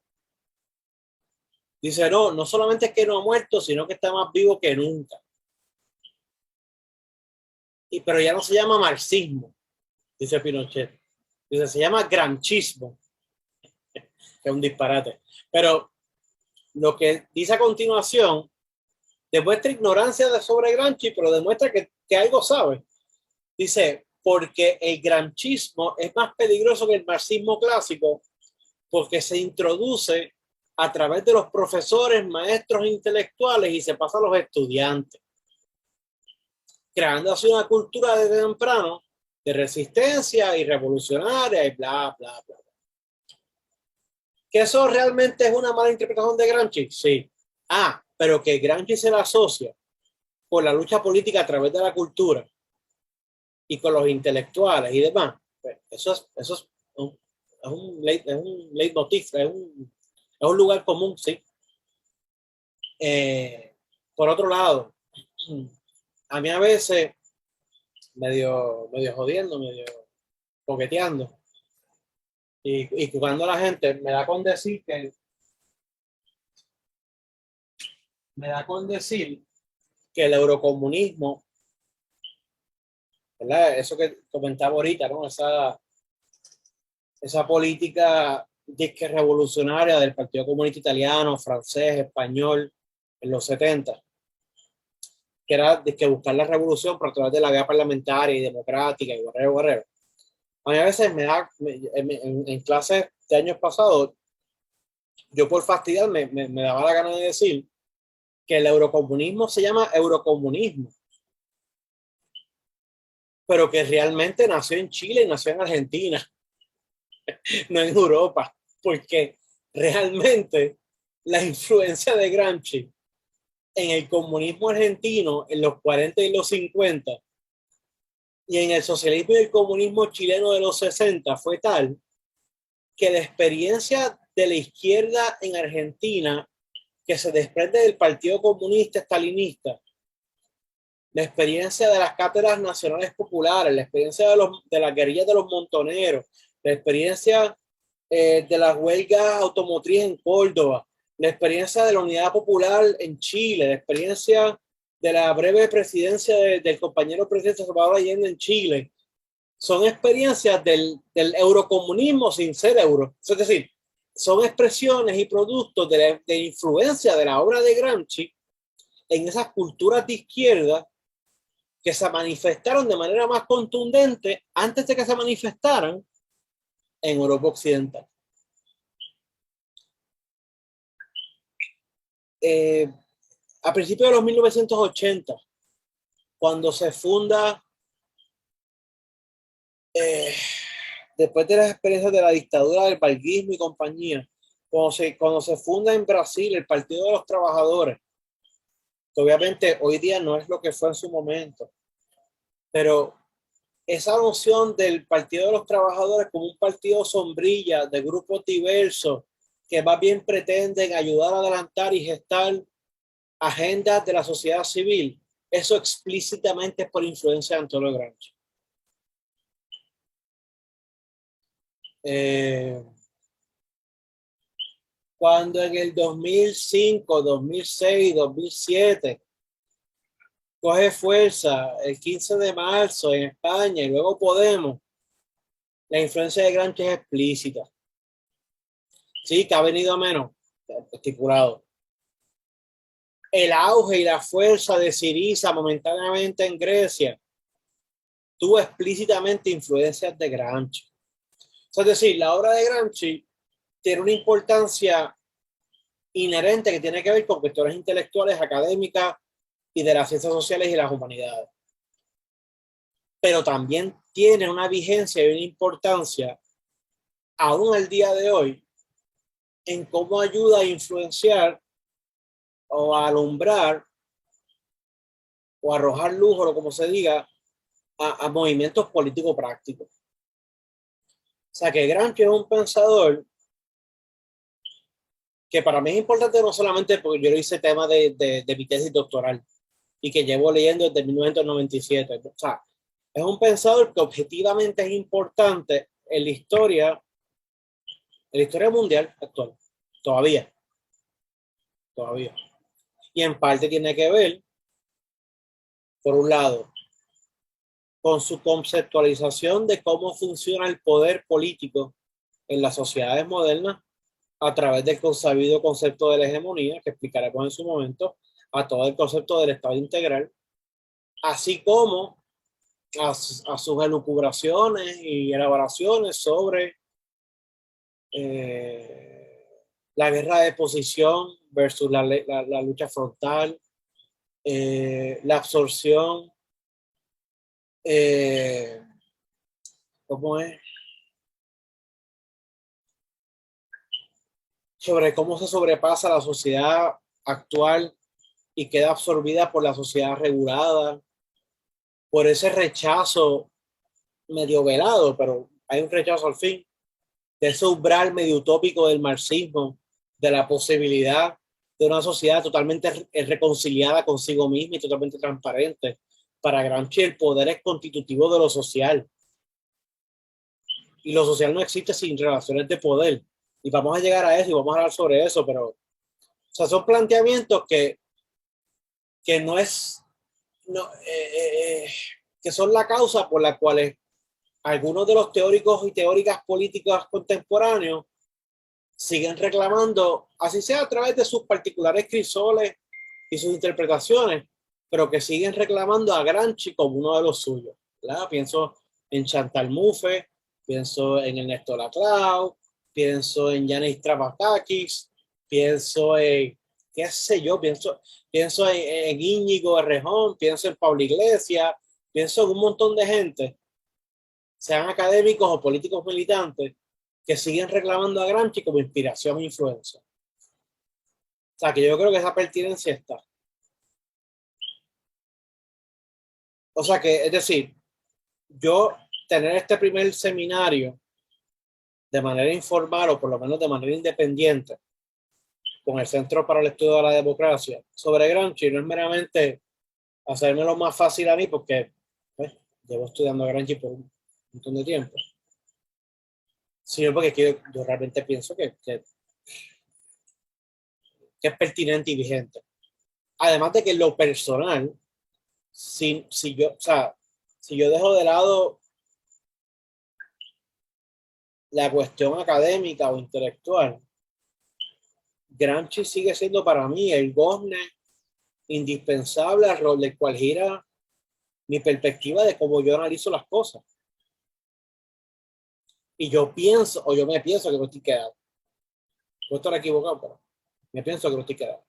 Dice, no solamente es que no ha muerto, sino que está más vivo que nunca. Pero ya no se llama marxismo, dice Pinochet. Dice, se llama gramscismo, que es un disparate. Pero lo que dice a continuación demuestra ignorancia sobre Gramsci, pero demuestra que algo sabe. Dice, porque el gramscismo es más peligroso que el marxismo clásico, porque se introduce a través de los profesores, maestros intelectuales y se pasa a los estudiantes, creando así una cultura desde temprano de resistencia y revolucionaria y bla, bla, bla. ¿Que eso realmente es una mala interpretación de Gramsci? Sí. Pero que Gramsci se la asocia con la lucha política a través de la cultura y con los intelectuales y demás. Pues eso es un leitmotiv, es un lugar común, sí. Por otro lado, a mí a veces, medio jodiendo, medio coqueteando y jugando a la gente, me da con decir que el eurocomunismo, ¿verdad? Eso que comentaba ahorita, ¿no? Esa política disque revolucionaria del Partido Comunista Italiano, francés, español, en los 70, que era que buscar la revolución por través de la vía parlamentaria y democrática y guerrero. A mí a veces en clases de años pasados, yo por fastidiar me daba la gana de decir que el eurocomunismo se llama eurocomunismo, pero que realmente nació en Chile y nació en Argentina, no en Europa, porque realmente la influencia de Gramsci en el comunismo argentino en los 40 y los 50 y en el socialismo y el comunismo chileno de los 60 fue tal que la experiencia de la izquierda en Argentina, que se desprende del Partido Comunista Estalinista, la experiencia de las cátedras nacionales populares, la experiencia de las guerrillas de los montoneros, la experiencia de las huelgas automotrices en Córdoba, la experiencia de la Unidad Popular en Chile, la experiencia de la breve presidencia del compañero presidente Salvador Allende en Chile, son experiencias del eurocomunismo sin ser euro. Es decir, son expresiones y productos de influencia de la obra de Gramsci en esas culturas de izquierda que se manifestaron de manera más contundente antes de que se manifestaran en Europa Occidental. A principios de los 1980, cuando se funda, después de las experiencias de la dictadura del valguismo y compañía, cuando se funda en Brasil el Partido de los Trabajadores, que obviamente hoy día no es lo que fue en su momento, pero esa noción del Partido de los Trabajadores como un partido sombrilla de grupos diversos que más bien pretenden ayudar a adelantar y gestar agendas de la sociedad civil, eso explícitamente es por influencia de Antonio Gramsci. Cuando en el 2005, 2006, 2007 coge fuerza el 15 de marzo en España y luego Podemos, la influencia de Gramsci es explícita. Sí, que ha venido a menos, estipulado. El auge y la fuerza de Syriza momentáneamente en Grecia tuvo explícitamente influencias de Gramsci. Es decir, la obra de Gramsci tiene una importancia inherente que tiene que ver con cuestiones intelectuales, académicas y de las ciencias sociales y las humanidades. Pero también tiene una vigencia y una importancia aún al día de hoy en cómo ayuda a influenciar o a alumbrar o a arrojar luz, o como se diga, a movimientos políticos prácticos. O sea que Gramsci es un pensador que para mí es importante no solamente porque yo lo hice tema de mi tesis doctoral y que llevo leyendo desde 1997. O sea, es un pensador que objetivamente es importante en la historia mundial actual. Todavía. Y en parte tiene que ver, por un lado, con su conceptualización de cómo funciona el poder político en las sociedades modernas a través del consabido concepto de la hegemonía, que explicaremos en su momento, a todo el concepto del Estado integral, así como a sus elucubraciones y elaboraciones sobre la guerra de posición versus la lucha frontal, la absorción, ¿cómo es? Sobre cómo se sobrepasa la sociedad actual y queda absorbida por la sociedad regulada, por ese rechazo medio velado, pero hay un rechazo al fin, de ese umbral medio utópico del marxismo, de la posibilidad de una sociedad totalmente reconciliada consigo misma y totalmente transparente. Para Gramsci el poder es constitutivo de lo social y lo social no existe sin relaciones de poder. Y vamos a llegar a eso y vamos a hablar sobre eso, pero o sea, son planteamientos que no es, no, que son la causa por la cual algunos de los teóricos y teóricas políticas contemporáneos siguen reclamando, así sea a través de sus particulares crisoles y sus interpretaciones, pero que siguen reclamando a Gramsci como uno de los suyos, ¿verdad? Pienso en Chantal Mouffe, pienso en Ernesto Laclau, pienso en Yanis Travakakis, pienso en, qué sé yo, pienso en Íñigo Errejón, pienso en Pablo Iglesias, pienso en un montón de gente, sean académicos o políticos militantes, que siguen reclamando a Gramsci como inspiración e influencia. O sea, que yo creo que esa pertinencia está. O sea, que es decir, yo tener este primer seminario de manera informal o por lo menos de manera independiente con el Centro para el Estudio de la Democracia sobre Gramsci no es meramente hacérmelo más fácil a mí porque pues, llevo estudiando a Gramsci por un montón de tiempo, sino porque yo realmente pienso que es pertinente y vigente. Además de que en lo personal, si yo, o sea, si yo dejo de lado la cuestión académica o intelectual, Gramsci sigue siendo para mí el gozne indispensable al rol del cual gira mi perspectiva de cómo yo analizo las cosas. Y yo pienso, o yo me pienso que no estoy quedado. Puedo estar equivocado, pero me pienso que no estoy quedado.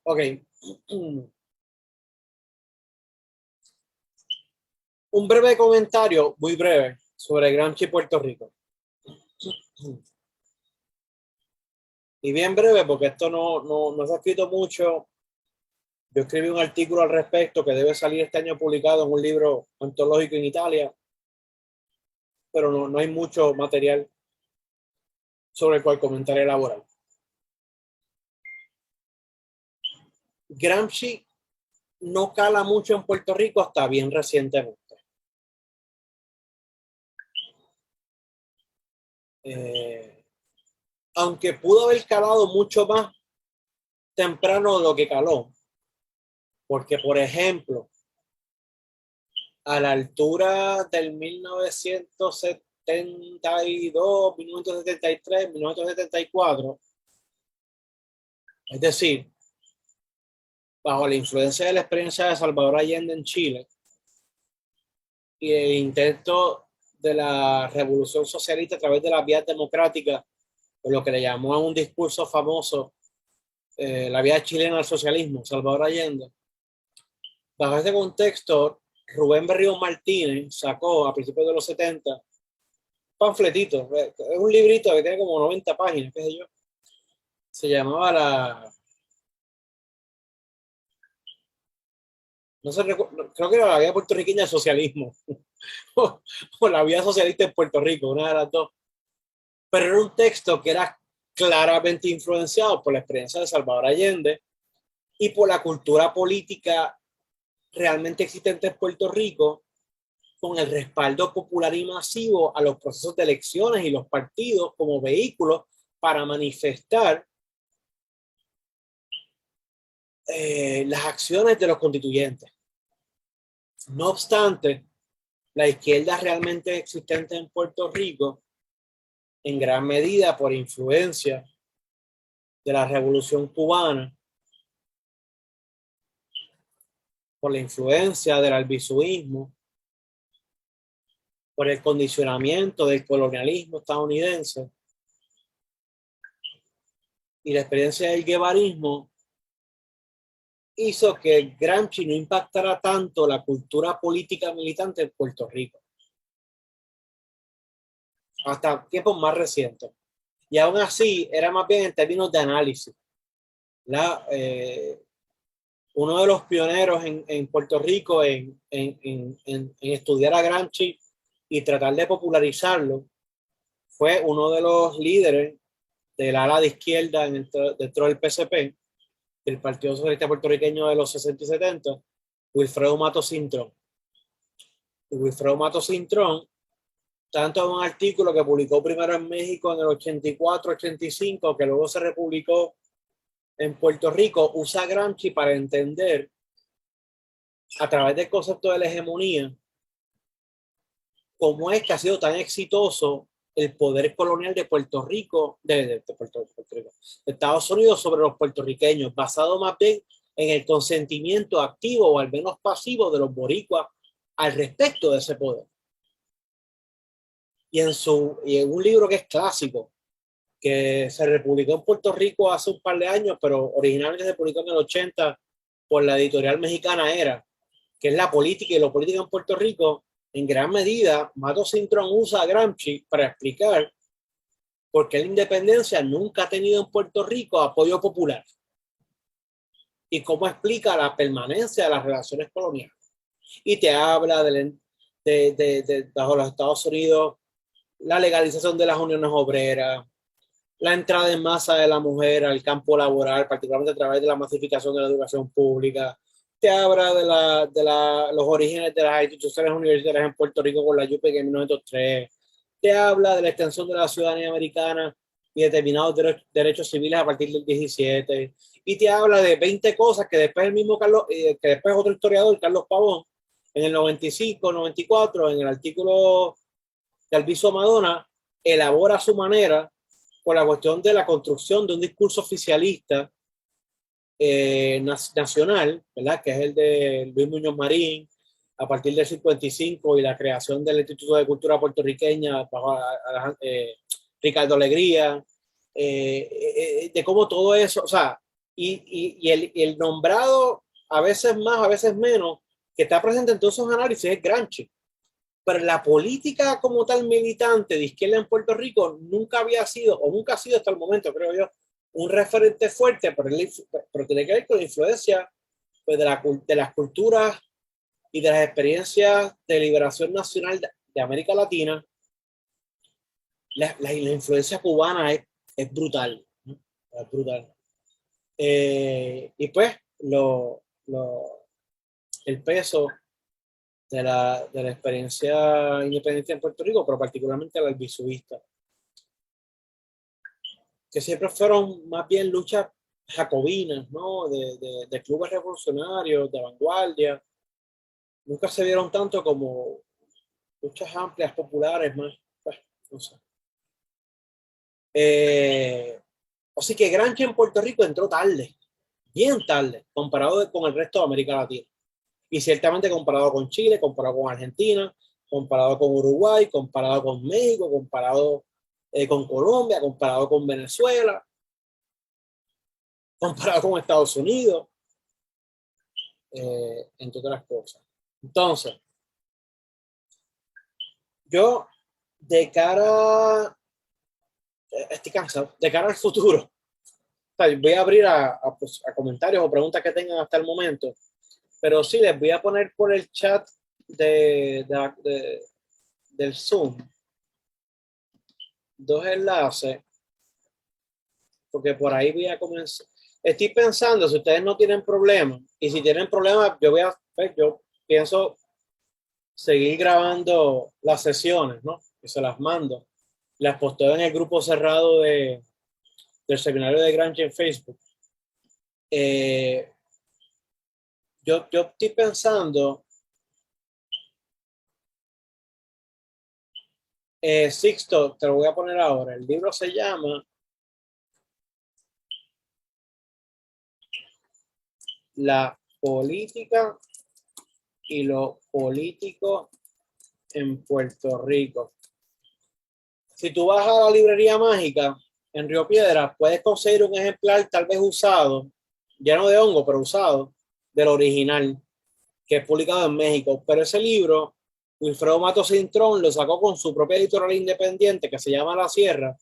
Ok. Un breve comentario, muy breve, sobre Gramsci Puerto Rico. Y bien breve, porque esto no se ha escrito mucho. Yo escribí un artículo al respecto que debe salir este año publicado en un libro antológico en Italia, pero no hay mucho material sobre el cual comentar y elaborar. Gramsci no cala mucho en Puerto Rico hasta bien recientemente. Aunque pudo haber calado mucho más temprano de lo que caló, porque por ejemplo, a la altura del 1972, 1973, 1974, es decir, bajo la influencia de la experiencia de Salvador Allende en Chile y el intento de la revolución socialista a través de las vías democráticas, por lo que le llamó a un discurso famoso la vía chilena al socialismo, Salvador Allende. Bajo este contexto, Rubén Berrío Martínez sacó a principios de los 70 panfletito, es un librito que tiene como 90 páginas, qué sé yo. Se llamaba no sé, creo que era la vía puertorriqueña del socialismo o la vía socialista en Puerto Rico, una de las dos. Pero era un texto que era claramente influenciado por la experiencia de Salvador Allende y por la cultura política realmente existente en Puerto Rico, con el respaldo popular y masivo a los procesos de elecciones y los partidos como vehículos para manifestar las acciones de los constituyentes. No obstante, la izquierda realmente existente en Puerto Rico, en gran medida por influencia de la Revolución Cubana, por la influencia del albizuismo, por el condicionamiento del colonialismo estadounidense y la experiencia del guevarismo, hizo que Gramsci no impactara tanto la cultura política militante en Puerto Rico, hasta tiempos más recientes. Y aún así, era más bien en términos de análisis. Uno de los pioneros en Puerto Rico en estudiar a Gramsci y tratar de popularizarlo fue uno de los líderes del ala de izquierda dentro del PSP, del Partido Socialista Puertorriqueño de los 60 y 70, Wilfredo Mato Cintrón. Y Wilfredo Mato Cintrón, tanto en un artículo que publicó primero en México en el 84-85, que luego se republicó en Puerto Rico, usa Gramsci para entender, a través del concepto de la hegemonía, cómo es que ha sido tan exitoso el poder colonial de Puerto Rico, de Estados Unidos sobre los puertorriqueños, basado más bien en el consentimiento activo o al menos pasivo de los boricuas al respecto de ese poder. Y en un libro que es clásico, que se republicó en Puerto Rico hace un par de años, pero originalmente se publicó en el 80 por la editorial mexicana Era, que es la política y la política en Puerto Rico. En gran medida, Mato Cintrón usa a Gramsci para explicar por qué la independencia nunca ha tenido en Puerto Rico apoyo popular y cómo explica la permanencia de las relaciones coloniales. Y te habla bajo los Estados Unidos, la legalización de las uniones obreras, la entrada en masa de la mujer al campo laboral, particularmente a través de la masificación de la educación pública. Te habla de los orígenes de las instituciones universitarias en Puerto Rico con la YUPEC en 1903. Te habla de la extensión de la ciudadanía americana y determinados derechos civiles a partir del 17. Y te habla de 20 cosas que después el mismo Carlos, que después otro historiador, Carlos Pavón, en el 95, 94, en el artículo de Alviso Madonna, elabora a su manera por la cuestión de la construcción de un discurso oficialista nacional, ¿verdad? Que es el de Luis Muñoz Marín, a partir del 55 y la creación del Instituto de Cultura Puertorriqueña bajo Ricardo Alegría, de cómo todo eso, o sea, y el nombrado, a veces más, a veces menos, que está presente en todos esos análisis es Gramsci. Pero la política como tal militante de izquierda en Puerto Rico nunca había sido, o nunca ha sido hasta el momento, creo yo, un referente fuerte, pero tiene que ver con la influencia pues, de las culturas y de las experiencias de liberación nacional de América Latina. La influencia cubana es brutal, ¿no? Es brutal. Y pues el peso de la experiencia independiente en Puerto Rico, pero particularmente la albizubista, que siempre fueron más bien luchas jacobinas, ¿no? De clubes revolucionarios, de vanguardia. Nunca se vieron tanto como luchas amplias, populares, más, pues, no sé. Así que Gramsci en Puerto Rico entró tarde, bien tarde, comparado con el resto de América Latina. Y ciertamente comparado con Chile, comparado con Argentina, comparado con Uruguay, comparado con México, comparado con Colombia, comparado con Venezuela, comparado con Estados Unidos, entre otras cosas. Entonces, yo de cara, estoy cansado, de cara al futuro, o sea, voy a abrir pues, a comentarios o preguntas que tengan hasta el momento, pero sí les voy a poner por el chat del Zoom dos enlaces, porque por ahí voy a comenzar. Estoy pensando, si ustedes no tienen problemas, y si tienen problemas, yo pienso seguir grabando las sesiones, ¿no? Que se las mando. Las posteo en el grupo cerrado del seminario de Gramsci en Facebook. Yo estoy pensando, Sixto, te lo voy a poner ahora. El libro se llama La política y lo político en Puerto Rico. Si tú vas a la librería mágica en Río Piedras, puedes conseguir un ejemplar tal vez usado, lleno de hongo, pero usado, del original, que es publicado en México. Pero ese libro, Wilfredo Mato Cintrón lo sacó con su propia editorial independiente que se llama La Sierra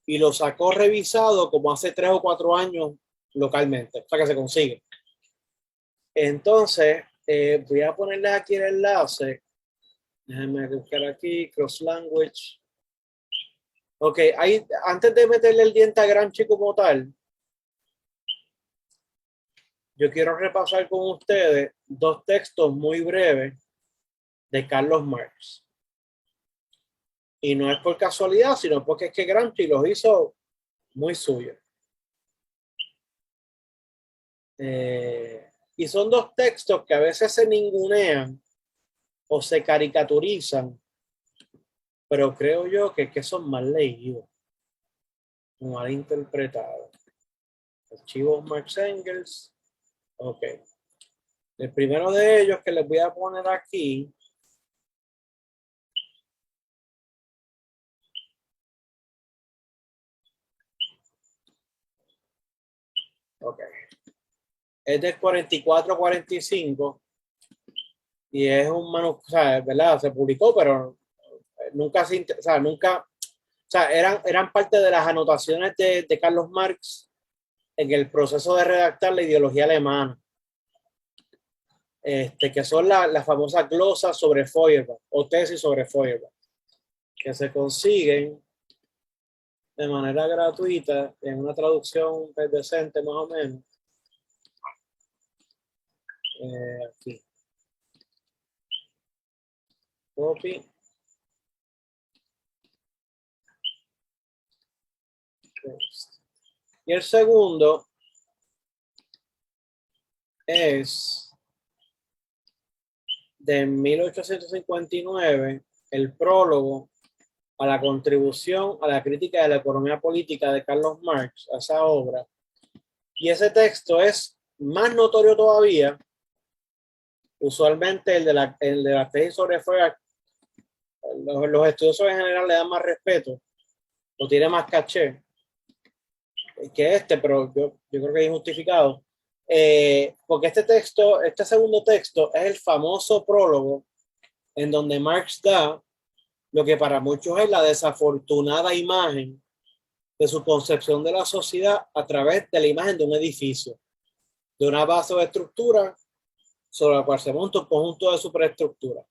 y lo sacó revisado como hace 3 o 4 años localmente, o sea que se consigue. Entonces, voy a ponerles aquí el enlace. Déjenme buscar aquí, Cross Language. Ok, ahí, antes de meterle el diente a Gramsci como tal, yo quiero repasar con ustedes 2 textos muy breves de Carlos Marx. Y no es por casualidad, sino porque es que Gramsci los hizo muy suyos. Y son 2 textos que a veces se ningunean o se caricaturizan, pero creo yo que son mal leídos, mal interpretados. Archivos Marx Engels. Ok. El primero de ellos que les voy a poner aquí es del 44-45 y es un manuscrito, o sea, ¿verdad? Se publicó, pero nunca o sea, nunca, o sea, eran parte de las anotaciones de Carlos Marx en el proceso de redactar la ideología alemana, que son las famosas glosas sobre Feuerbach o tesis sobre Feuerbach, que se consiguen de manera gratuita en una traducción decente más o menos. Aquí. Copy. Y el segundo es de 1859, el prólogo a la contribución a la crítica de la economía política de Carlos Marx, a esa obra. Y ese texto es más notorio todavía. Usualmente el de la tesis sobre Feuerbach, los estudiosos en general le dan más respeto, o tiene más caché que pero yo creo que es injustificado. Porque este segundo texto es el famoso prólogo en donde Marx da lo que para muchos es la desafortunada imagen de su concepción de la sociedad a través de la imagen de un edificio, de una base o estructura sobre la cual se monta un conjunto de superestructuras.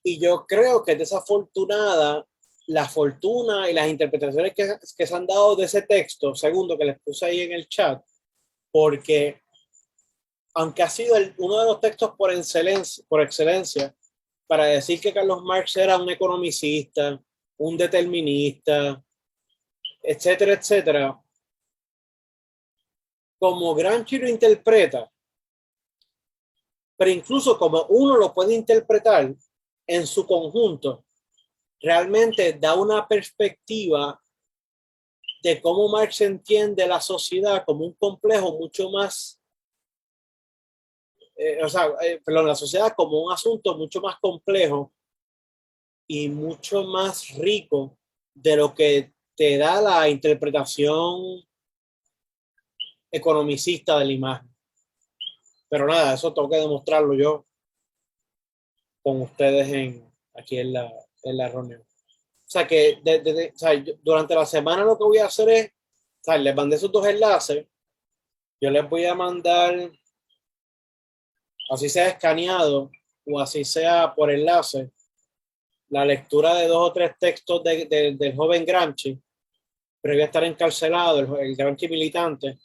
Y yo creo que es desafortunada la fortuna y las interpretaciones que se han dado de ese texto, segundo que les puse ahí en el chat, porque aunque ha sido uno de los textos por excelencia para decir que Carlos Marx era un economicista, un determinista, etcétera, etcétera, como Gramsci lo interpreta, pero incluso como uno lo puede interpretar en su conjunto, realmente da una perspectiva de cómo Marx entiende la sociedad como un complejo mucho más, perdón, la sociedad como un asunto mucho más complejo y mucho más rico de lo que te da la interpretación economicista de la imagen. Pero nada, eso tengo que demostrarlo yo con ustedes aquí en la reunión. O sea que o sea, durante la semana lo que voy a hacer es, o sea, les mandé esos 2 enlaces, yo les voy a mandar, así sea escaneado o así sea por enlace, la lectura de 2 o 3 textos del joven Gramsci, previo a estar encarcelado, el Gramsci militante,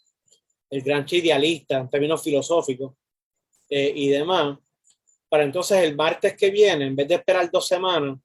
el Gramsci idealista en términos filosóficos y demás, para entonces el martes que viene, en vez de esperar 2 semanas,